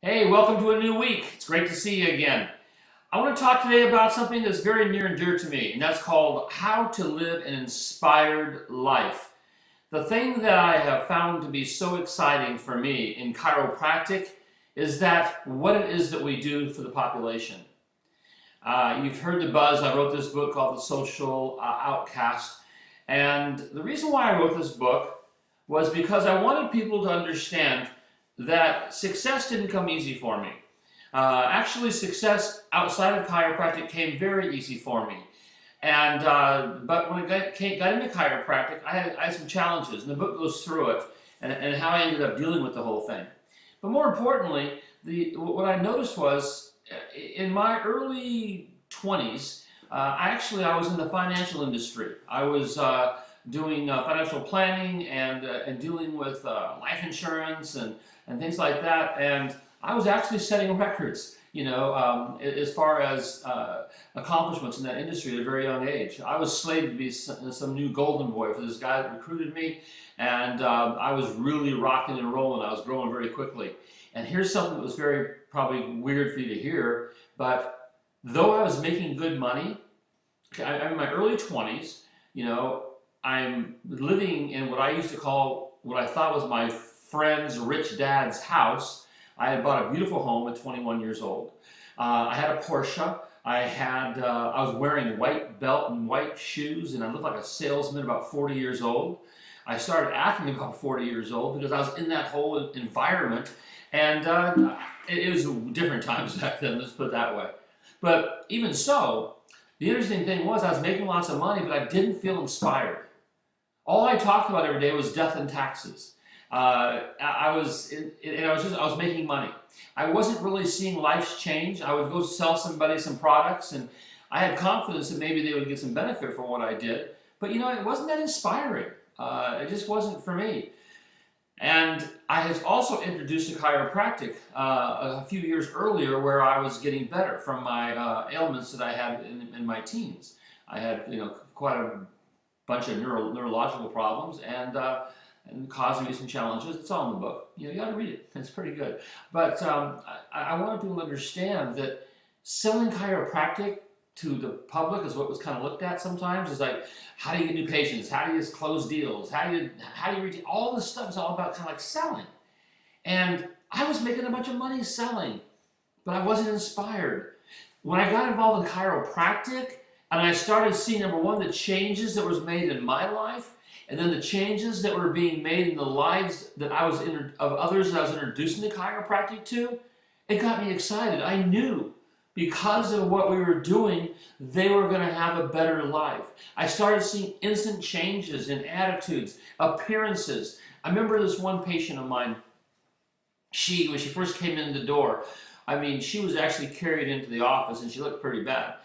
Hey, welcome to a new week. It's great to see you again. I want to talk today about something that's very near and dear to me, and that's called how to live an inspired life. The thing that I have found to be so exciting for me in chiropractic is that what it is that we do for the population. You've heard the buzz. I wrote this book called The Social Outcast, and the reason why I wrote this book was because I wanted people to understand that success didn't come easy for me. Actually, success outside of chiropractic came very easy for me. But when I got into chiropractic, I had some challenges, and the book goes through it and how I ended up dealing with the whole thing. But more importantly, what I noticed was in my early 20s, I was in the financial industry. I was doing financial planning and dealing with life insurance and things like that. And I was actually setting records, as far as accomplishments in that industry at a very young age. I was slated to be some new golden boy for this guy that recruited me, and I was really rocking and rolling. I was growing very quickly. And here's something that was very probably weird for you to hear, but though I was making good money, I'm in my early 20s, I'm living in what I used to call, what I thought was my friend's rich dad's house. I had bought a beautiful home at 21 years old. I had a Porsche. I was wearing white belt and white shoes, and I looked like a salesman about 40 years old. I started acting about 40 years old because I was in that whole environment, and it was different times back then, let's put it that way. But even so, the interesting thing was I was making lots of money, but I didn't feel inspired. All I talked about every day was death and taxes. I was making money. I wasn't really seeing life's change. I would go sell somebody some products, and I had confidence that maybe they would get some benefit from what I did. But it wasn't that inspiring. It just wasn't for me. And I had also introduced to chiropractic a few years earlier, where I was getting better from my ailments that I had in my teens. I had quite a bunch of neurological problems and causing me some challenges. It's all in the book. You got to read it. It's pretty good. But I wanted people to understand that selling chiropractic to the public is what was kind of looked at sometimes. Is like, how do you get new patients? How do you close deals? How do you reach? All this stuff is all about kind of like selling. And I was making a bunch of money selling, but I wasn't inspired. When I got involved in chiropractic, and I started seeing, number one, the changes that was made in my life, and then the changes that were being made in the lives that of others that I was introducing the chiropractic to, it got me excited. I knew because of what we were doing, they were going to have a better life. I started seeing instant changes in attitudes, appearances. I remember this one patient of mine, when she first came in the door, she was actually carried into the office and she looked pretty bad.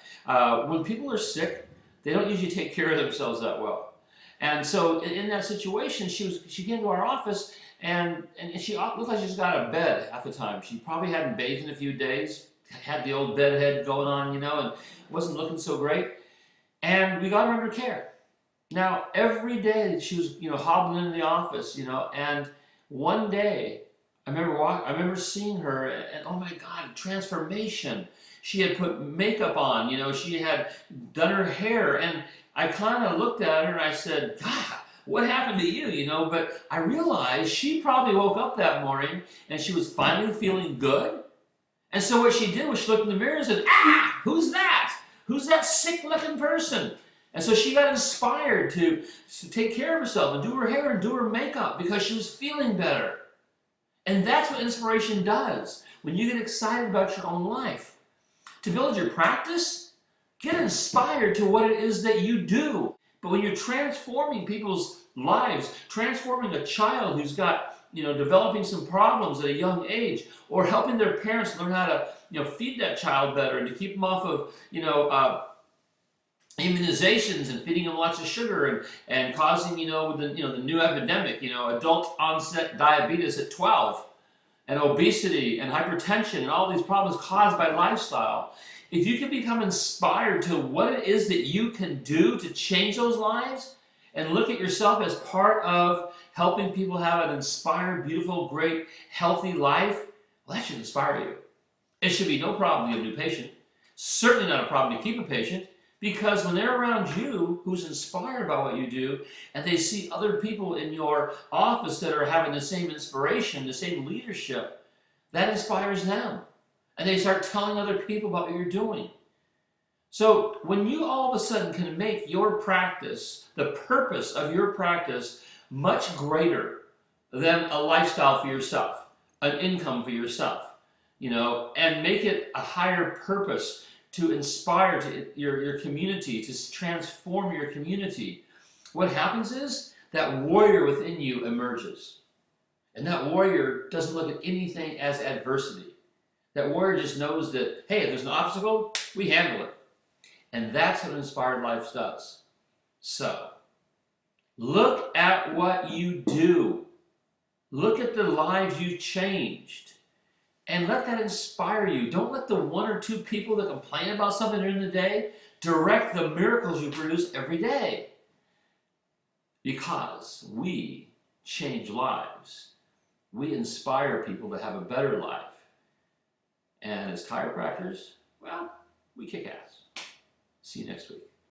When people are sick, they don't usually take care of themselves that well. And so in that situation, she came to our office and she looked like she just got out of bed half the time. She probably hadn't bathed in a few days, had the old bedhead going on, and wasn't looking so great. And we got her under care. Now, every day she was, hobbling into the office, and one day, I remember seeing her, and oh my God, transformation. She had put makeup on, she had done her hair, and I kind of looked at her and I said, God, what happened to you, But I realized she probably woke up that morning and she was finally feeling good. And so what she did was she looked in the mirror and said, who's that? Who's that sick-looking person? And so she got inspired to take care of herself and do her hair and do her makeup because she was feeling better. And that's what inspiration does. When you get excited about your own life, to build your practice, get inspired to what it is that you do. But when you're transforming people's lives, transforming a child who's got, developing some problems at a young age, or helping their parents learn how to, feed that child better and to keep them off of, immunizations and feeding them lots of sugar and causing, the new epidemic, adult onset diabetes at 12 and obesity and hypertension and all these problems caused by lifestyle. If you can become inspired to what it is that you can do to change those lives and look at yourself as part of helping people have an inspired, beautiful, great, healthy life, Well, that should inspire you. It should be no problem to get a new patient. Certainly not a problem to keep a patient, because when they're around you who's inspired by what you do, and they see other people in your office that are having the same inspiration, the same leadership, that inspires them. And they start telling other people about what you're doing. So when you all of a sudden can make your practice, the purpose of your practice, much greater than a lifestyle for yourself, an income for yourself, and make it a higher purpose to inspire your community, to transform your community, what happens is that warrior within you emerges. And that warrior doesn't look at anything as adversity. That warrior just knows that, hey, if there's an obstacle, we handle it. And that's what inspired life does. So, look at what you do. Look at the lives you changed. And let that inspire you. Don't let the one or two people that complain about something during the day direct the miracles you produce every day. Because we change lives. We inspire people to have a better life. And as chiropractors, well, we kick ass. See you next week.